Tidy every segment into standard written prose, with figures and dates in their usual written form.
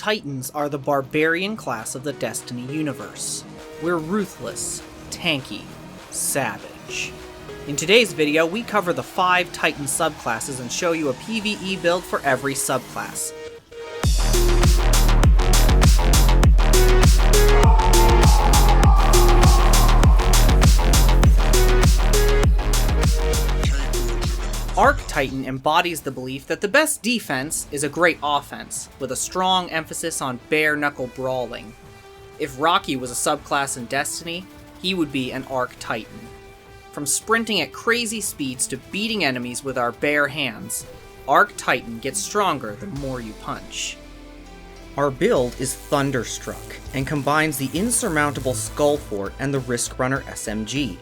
Titans are the barbarian class of the Destiny universe. We're ruthless, tanky, savage. In today's video, we cover the 5 Titan subclasses and show you a PvE build for every subclass. Arc Titan embodies the belief that the best defense is a great offense, with a strong emphasis on bare-knuckle brawling. If Rocky was a subclass in Destiny, he would be an Arc Titan. From sprinting at crazy speeds to beating enemies with our bare hands, Arc Titan gets stronger the more you punch. Our build is Thunderstruck, and combines the insurmountable Skull Fort and the Risk Runner SMG.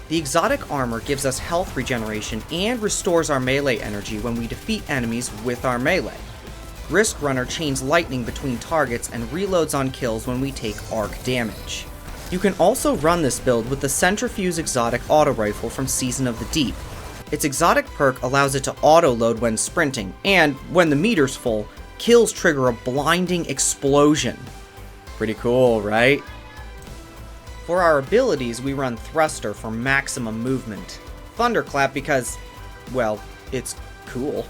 The exotic armor gives us health regeneration and restores our melee energy when we defeat enemies with our melee. Risk Runner chains lightning between targets and reloads on kills when we take arc damage. You can also run this build with the Centrifuge exotic auto rifle from Season of the Deep. Its exotic perk allows it to auto-load when sprinting, and when the meter's full, kills trigger a blinding explosion. Pretty cool, right? For our abilities, we run Thruster for maximum movement, Thunderclap because, well, it's cool,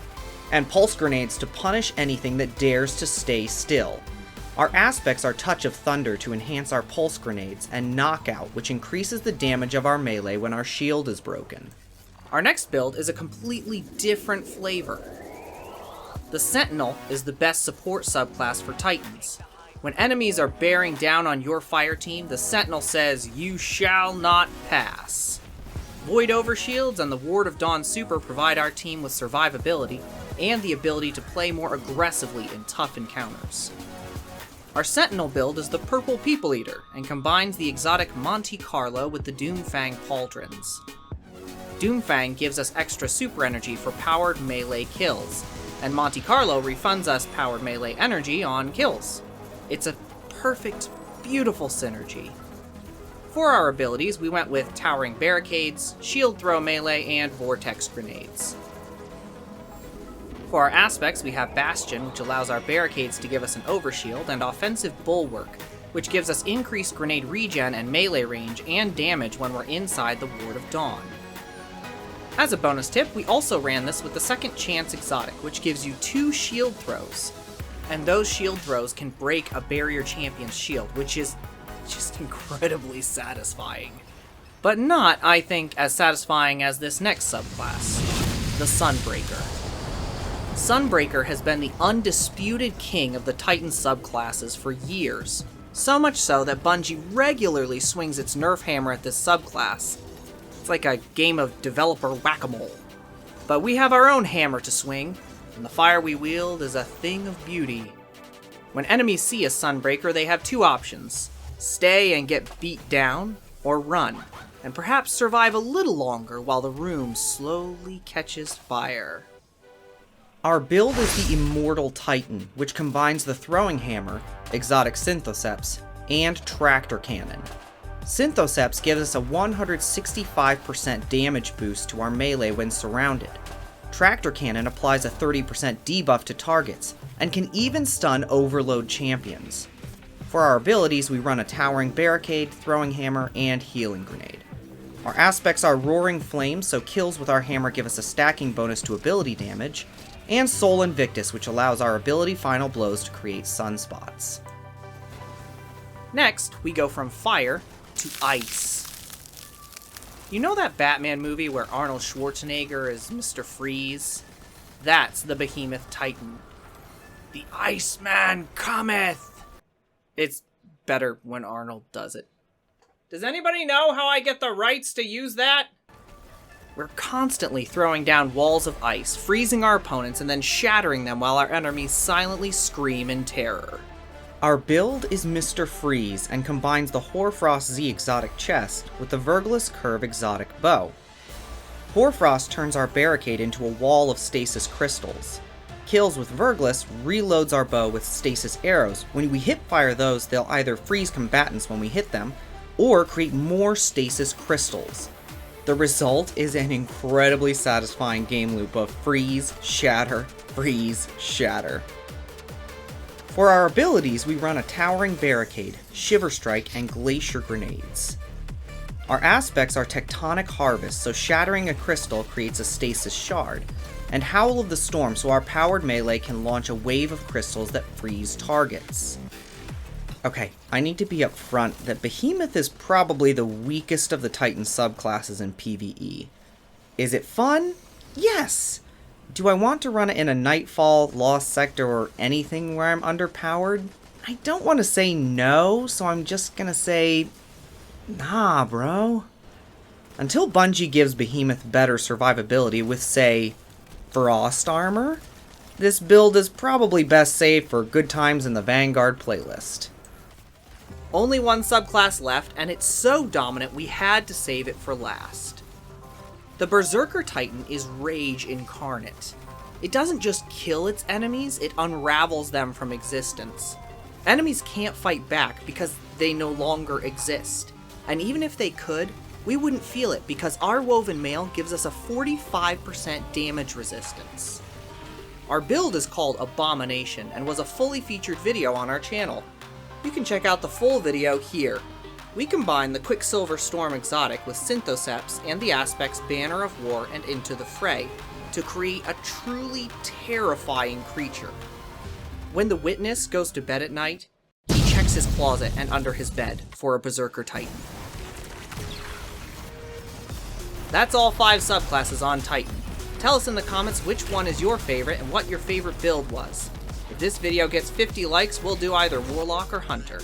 and Pulse Grenades to punish anything that dares to stay still. Our aspects are Touch of Thunder to enhance our Pulse Grenades, and Knockout, which increases the damage of our melee when our shield is broken. Our next build is a completely different flavor. The Sentinel is the best support subclass for Titans. When enemies are bearing down on your fire team, the Sentinel says, "You shall not pass." Void Overshields and the Ward of Dawn Super provide our team with survivability and the ability to play more aggressively in tough encounters. Our Sentinel build is the Purple People Eater and combines the exotic Monte Carlo with the Doomfang Pauldrons. Doomfang gives us extra super energy for powered melee kills, and Monte Carlo refunds us powered melee energy on kills. It's a perfect, beautiful synergy. For our abilities, we went with Towering Barricades, Shield Throw Melee, and Vortex Grenades. For our aspects, we have Bastion, which allows our barricades to give us an overshield, and Offensive Bulwark, which gives us increased grenade regen and melee range and damage when we're inside the Ward of Dawn. As a bonus tip, we also ran this with the Second Chance exotic, which gives you 2 shield throws. And those shield throws can break a barrier champion's shield, which is just incredibly satisfying. But not, I think, as satisfying as this next subclass, the Sunbreaker. Sunbreaker has been the undisputed king of the Titan subclasses for years, so much so that Bungie regularly swings its nerf hammer at this subclass. It's like a game of developer whack-a-mole. But we have our own hammer to swing, and the fire we wield is a thing of beauty. When enemies see a Sunbreaker, they have 2 options: stay and get beat down, or run, and perhaps survive a little longer while the room slowly catches fire. Our build is the Immortal Titan, which combines the Throwing Hammer, exotic Synthoceps, and Tractor Cannon. Synthoceps gives us a 165% damage boost to our melee when surrounded. Tractor Cannon applies a 30% debuff to targets, and can even stun Overload champions. For our abilities, we run a Towering Barricade, Throwing Hammer, and Healing Grenade. Our aspects are Roaring Flame, so kills with our hammer give us a stacking bonus to ability damage, and Soul Invictus, which allows our ability Final Blows to create sunspots. Next, we go from fire to ice. You know that Batman movie where Arnold Schwarzenegger is Mr. Freeze? That's the Behemoth Titan. The Iceman cometh! It's better when Arnold does it. Does anybody know how I get the rights to use that? We're constantly throwing down walls of ice, freezing our opponents, and then shattering them while our enemies silently scream in terror. Our build is Mr. Freeze and combines the Hoarfrost Z exotic chest with the Vergless Curve exotic bow. Hoarfrost turns our barricade into a wall of stasis crystals. Kills with Vergless reloads our bow with stasis arrows. When we hip fire those, they'll either freeze combatants when we hit them, or create more stasis crystals. The result is an incredibly satisfying game loop of freeze, shatter, freeze, shatter. For our abilities, we run a Towering Barricade, Shiver Strike, and Glacier Grenades. Our aspects are Tectonic Harvest, so shattering a crystal creates a Stasis Shard, and Howl of the Storm, so our powered melee can launch a wave of crystals that freeze targets. Okay, I need to be upfront that Behemoth is probably the weakest of the Titan subclasses in PvE. Is it fun? Yes! Do I want to run it in a Nightfall, Lost Sector, or anything where I'm underpowered? I don't want to say no, so I'm just gonna say, nah, bro. Until Bungie gives Behemoth better survivability with, say, Frost Armor, this build is probably best saved for good times in the Vanguard playlist. Only one subclass left, and it's so dominant we had to save it for last. The Berserker Titan is Rage incarnate. It doesn't just kill its enemies, it unravels them from existence. Enemies can't fight back because they no longer exist. And even if they could, we wouldn't feel it because our Woven Mail gives us a 45% damage resistance. Our build is called Abomination and was a fully featured video on our channel. You can check out the full video here. We combine the Quicksilver Storm exotic with Synthoceps and the aspects Banner of War and Into the Fray to create a truly terrifying creature. When the Witness goes to bed at night, he checks his closet and under his bed for a Berserker Titan. That's all 5 subclasses on Titan. Tell us in the comments which one is your favorite and what your favorite build was. If this video gets 50 likes, we'll do either Warlock or Hunter.